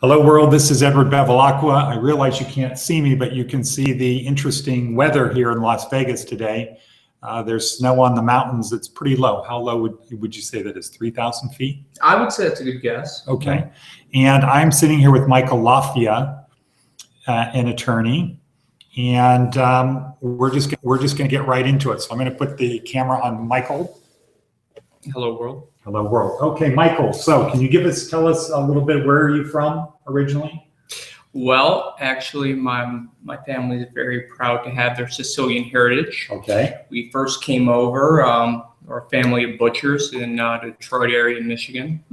Hello world, this is Edward Bevilacqua. I realize you can't see me, but you can see the interesting weather here in Las Vegas today. There's snow on the mountains. It's pretty low. How low would you say that is? 3,000 feet? I would say that's a good guess. Okay. And I'm sitting here with Michael Lafia, an attorney, and we're just going to get right into it. So I'm going to put the camera on Michael. Hello world. Hello world. Okay, Michael. So can you tell us a little bit, where are you from originally? Well, actually, my family is very proud to have their Sicilian heritage. Okay. We first came over, our family of butchers in the Detroit area in Michigan.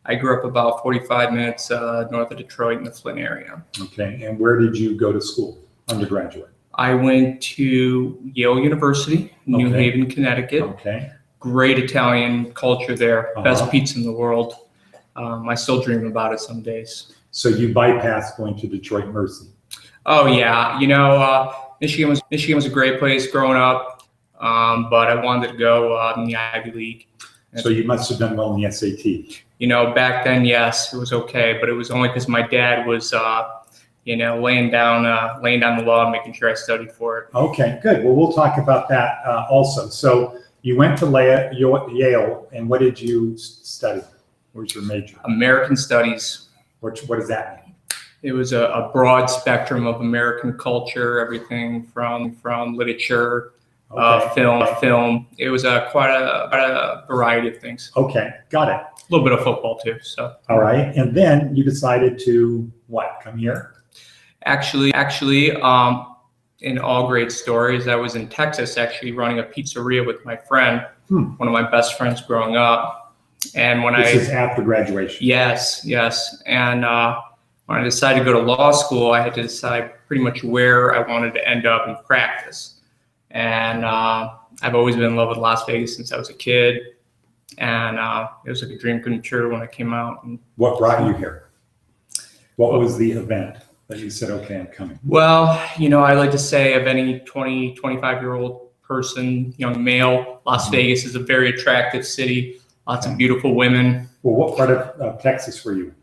I grew up about 45 minutes north of Detroit in the Flint area. Okay. And where did you go to school, undergraduate? I went to Yale University, New Haven, Connecticut. Okay. Great Italian culture there, best pizza in the world. I still dream about it some days. So you bypassed going to Detroit Mercy? Oh yeah, Michigan was a great place growing up, but I wanted to go in the Ivy League. So you must have done well in the SAT. Back then, yes, it was okay, but it was only because my dad was, laying down the law and making sure I studied for it. Okay, good. Well, we'll talk about that also. So you went to Yale, and what did you study? What was your major? American Studies. What does that mean? It was a broad spectrum of American culture, everything from literature, film. It was quite a variety of things. Okay, got it. A little bit of football too. So. All right, and then you decided to what? Come here? Actually, in all great stories, I was in Texas actually running a pizzeria with my friend, one of my best friends growing up. And This is after graduation. Yes. And when I decided to go to law school, I had to decide pretty much where I wanted to end up in practice. And I've always been in love with Las Vegas since I was a kid. And it was like a dream come true when I came out. And what brought you here? What was the event that you said, okay, I'm coming? Well, I like to say of any 20, 25-year-old person, young male, Las Vegas is a very attractive city. Lots of beautiful women. Well, what part of Texas were you?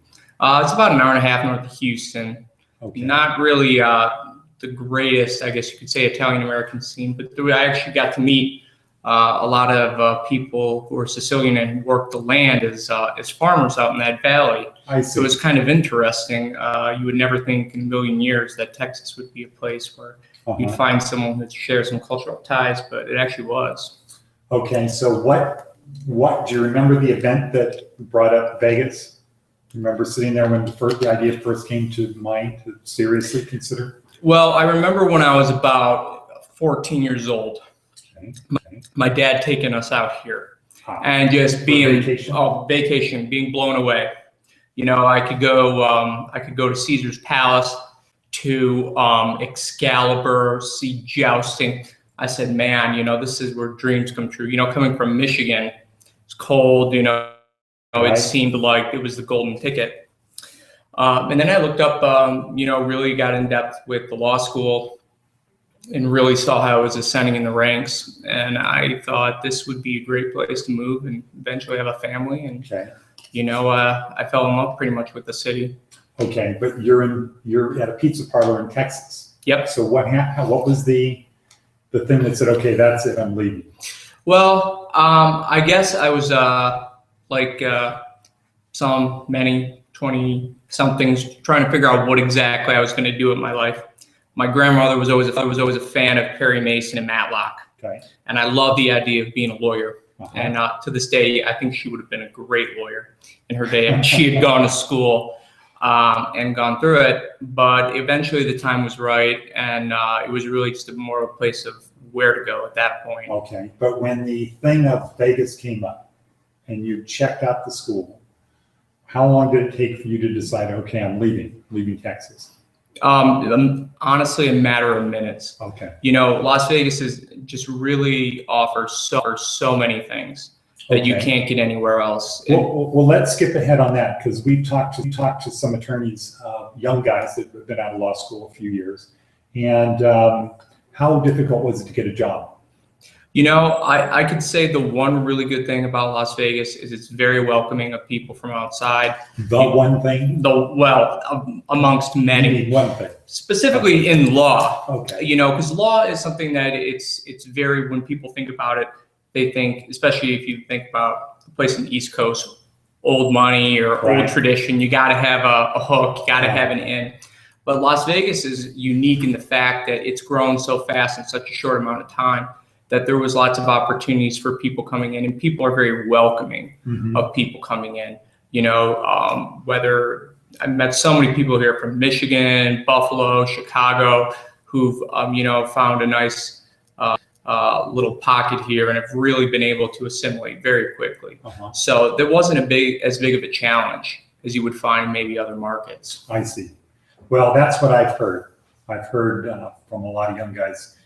It's about an hour and a half north of Houston. Okay. Not really the greatest, I guess you could say, Italian-American scene, but I actually got to meet a lot of people who are Sicilian and worked the land as farmers out in that valley. I see. So it was kind of interesting. You would never think in a million years that Texas would be a place where you'd find someone that shares some cultural ties, but it actually was. Okay, so what do you remember the event that brought up Vegas? Do you remember sitting there when the idea first came to mind to seriously consider? Well, I remember when I was about 14 years old. My dad taking us out here and just being vacation, being blown away. I could go to Caesar's Palace, to Excalibur, see jousting. I said, man, this is where dreams come true. Coming from Michigan, it's cold, it seemed like it was the golden ticket. And then I looked up, really got in depth with the law school and really saw how I was ascending in the ranks. And I thought this would be a great place to move and eventually have a family. And, I fell in love pretty much with the city. Okay, but you're at a pizza parlor in Texas. Yep. So what was the thing that said, okay, that's it, I'm leaving? Well, I guess I was like many 20-somethings trying to figure out what exactly I was going to do with my life. My grandmother was always a fan of Perry Mason and Matlock. Okay. And I love the idea of being a lawyer. And to this day, I think she would have been a great lawyer in her day. And she had gone to school and gone through it. But eventually the time was right. And it was really just more of a place of where to go at that point. Okay. But when the thing of Vegas came up and you checked out the school, how long did it take for you to decide, okay, I'm leaving Texas? Honestly, a matter of minutes. Okay. Las Vegas just really offers so many things that you can't get anywhere else. Well, let's skip ahead on that, because we've talked to some attorneys, young guys that have been out of law school a few years. And how difficult was it to get a job? I could say the one really good thing about Las Vegas is it's very welcoming of people from outside. One thing? Amongst many. One thing. Specifically in law. Okay. Because law is something that it's very, when people think about it, they think, especially if you think about the place in the East Coast, old money or old tradition, you got to have a hook, you got to have an in. But Las Vegas is unique in the fact that it's grown so fast in such a short amount of time that there was lots of opportunities for people coming in, and people are very welcoming of people coming in. Whether I met so many people here from Michigan, Buffalo, Chicago, who've found a nice little pocket here and have really been able to assimilate very quickly. So there wasn't as big of a challenge as you would find in maybe other markets. I see. Well, that's what I've heard. I've heard from a lot of young guys,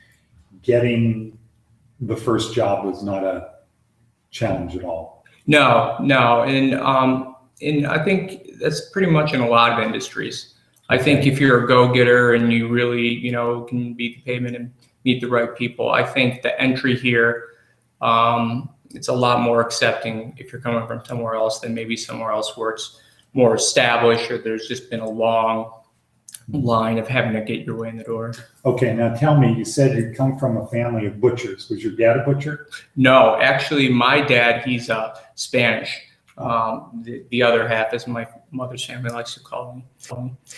getting the first job was not a challenge at all. No, and I think that's pretty much in a lot of industries. I think if you're a go-getter and you really, can beat the pavement and meet the right people, I think the entry here, it's a lot more accepting if you're coming from somewhere else than maybe somewhere else where it's more established or there's just been a long line of having to get your way in the door. Okay, now tell me, you said you come from a family of butchers. Was your dad a butcher? No, actually my dad, he's Spanish. The other half, as my mother's family likes to call me.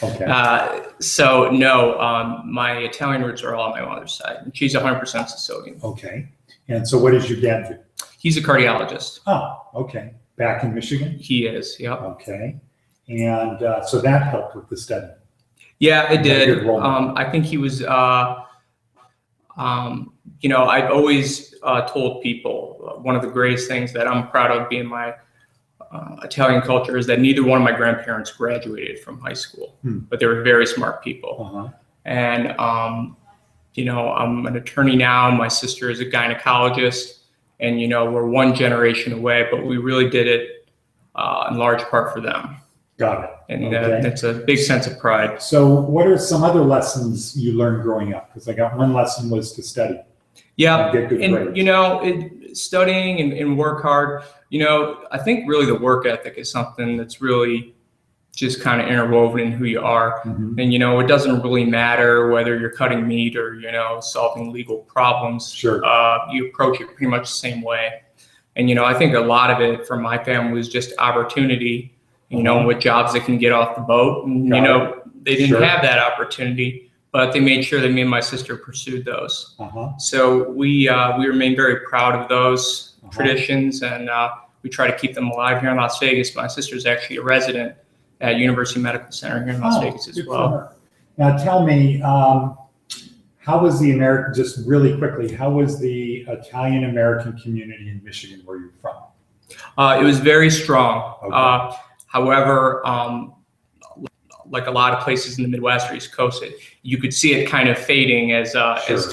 Okay. So no, my Italian roots are all on my mother's side. And she's 100% Sicilian. Okay. And so what does your dad do? He's a cardiologist. Oh, okay. Back in Michigan? He is, yep. Okay. And so that helped with the study. Yeah, it did. I think he was, I've always told people one of the greatest things that I'm proud of being my Italian culture is that neither one of my grandparents graduated from high school, but they were very smart people. And, I'm an attorney now. My sister is a gynecologist, and, we're one generation away, but we really did it in large part for them. Got it. And that's a big sense of pride. So what are some other lessons you learned growing up? Because I got one lesson was to study. Yeah, and studying and work hard. I think really the work ethic is something that's really just kind of interwoven in who you are. And, it doesn't really matter whether you're cutting meat or, solving legal problems. Sure. You approach it pretty much the same way. And, I think a lot of it from my family was just opportunity, with jobs that can get off the boat. And, they didn't have that opportunity, but they made sure that me and my sister pursued those. So we remain very proud of those traditions, and we try to keep them alive here in Las Vegas. My sister's actually a resident at University Medical Center here in Las Vegas as well. Now tell me, how was the just really quickly, how was the Italian-American community in Michigan where you're from? It was very strong. Okay. However, like a lot of places in the Midwest or East Coast, you could see it kind of fading as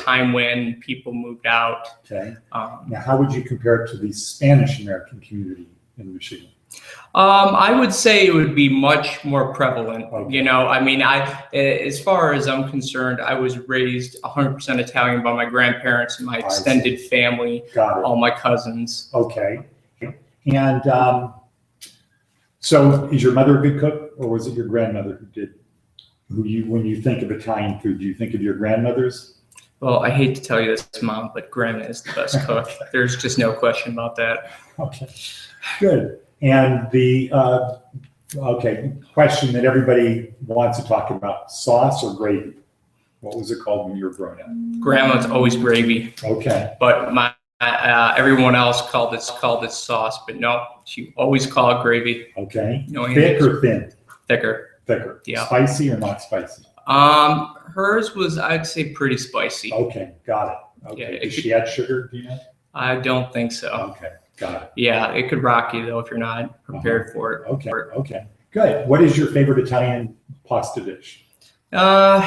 time went and people moved out. Okay. Now, how would you compare it to the Spanish-American community in Michigan? I would say it would be much more prevalent. Okay. As far as I'm concerned, I was raised 100% Italian by my grandparents and my extended family, all my cousins. Okay. And so is your mother a good cook, or was it your grandmother who did? When you think of Italian food, do you think of your grandmothers? Well, I hate to tell you this, Mom, but Grandma is the best cook. There's just no question about that. Okay, good. And the question that everybody wants to talk about: sauce or gravy? What was it called when you were growing up? Grandma's always gravy. Okay. But my everyone else called it sauce, but no, she always called it gravy. Okay. Thick or thin? Thicker. Thicker. Yeah. Spicy or not spicy? Hers was, I'd say, pretty spicy. Okay, got it. Okay. Yeah, did she add sugar? Do you know? I don't think so. Okay, got it. Yeah, it could rock you though if you're not prepared for it. Okay. Okay. Good. What is your favorite Italian pasta dish? My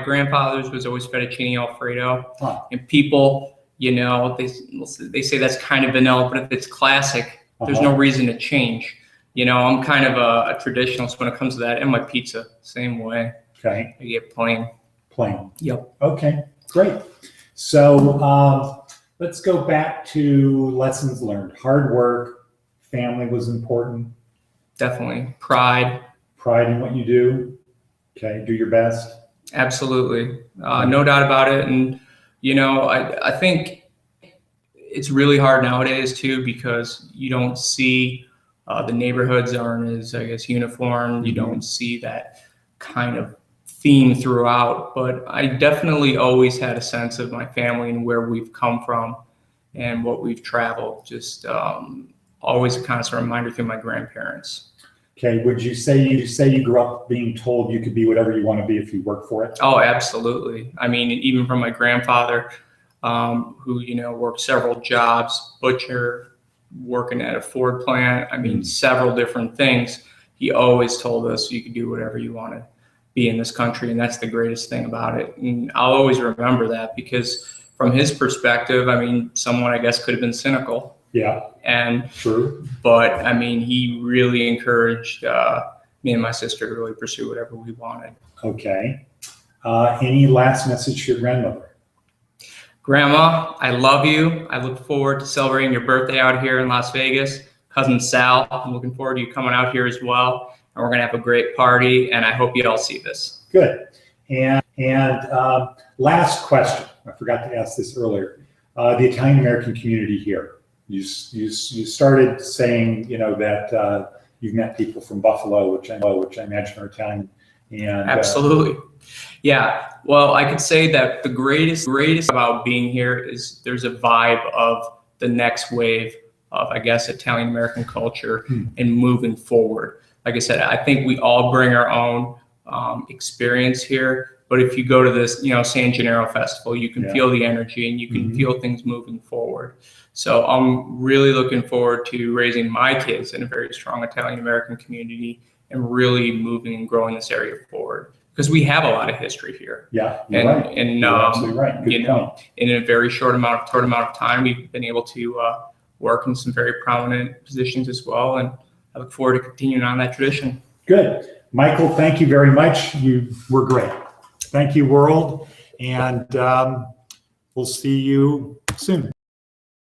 grandfather's was always fettuccine Alfredo, and people, they say that's kind of vanilla, but if it's classic, there's no reason to change. I'm kind of a traditionalist when it comes to that, and my pizza, same way. Okay. I get plain. Plain. Yep. Okay, great. So let's go back to lessons learned. Hard work, family was important. Definitely. Pride. Pride in what you do. Okay, do your best. Absolutely. No doubt about it. And, you know, I think it's really hard nowadays too, because you don't see the neighborhoods aren't as, I guess, uniform. You don't see that kind of theme throughout, but I definitely always had a sense of my family and where we've come from and what we've traveled. Just always a constant reminder through my grandparents. Okay, would you say you grew up being told you could be whatever you want to be if you work for it? Oh, absolutely. I mean, even from my grandfather, who, you know, worked several jobs, butcher, working at a Ford plant. I mean, several different things. He always told us you could do whatever you want to be in this country. And that's the greatest thing about it. And I'll always remember that, because from his perspective, I mean, someone, I guess, could have been cynical. Yeah. And true. But I mean, he really encouraged me and my sister to really pursue whatever we wanted. Okay. Any last message to your grandmother? Grandma, I love you. I look forward to celebrating your birthday out here in Las Vegas. Cousin Sal, I'm looking forward to you coming out here as well. And we're going to have a great party, and I hope you all see this. Good. And last question. I forgot to ask this earlier. The Italian-American community here. You started saying, you know, that you've met people from Buffalo, which I imagine are Italian. And absolutely. Yeah. Well, I could say that the greatest about being here is there's a vibe of the next wave of, I guess, Italian-American culture and moving forward. Like I said, I think we all bring our own experience here. But if you go to this, you know, San Gennaro Festival, you can feel the energy and you can feel things moving forward. So I'm really looking forward to raising my kids in a very strong Italian-American community and really moving and growing this area forward, because we have a lot of history here. Yeah, you're right. You're absolutely right. Good you know, in a very short amount of time, we've been able to work in some very prominent positions as well. And I look forward to continuing on that tradition. Good. Michael, thank you very much. You were great. Thank you, world. And we'll see you soon.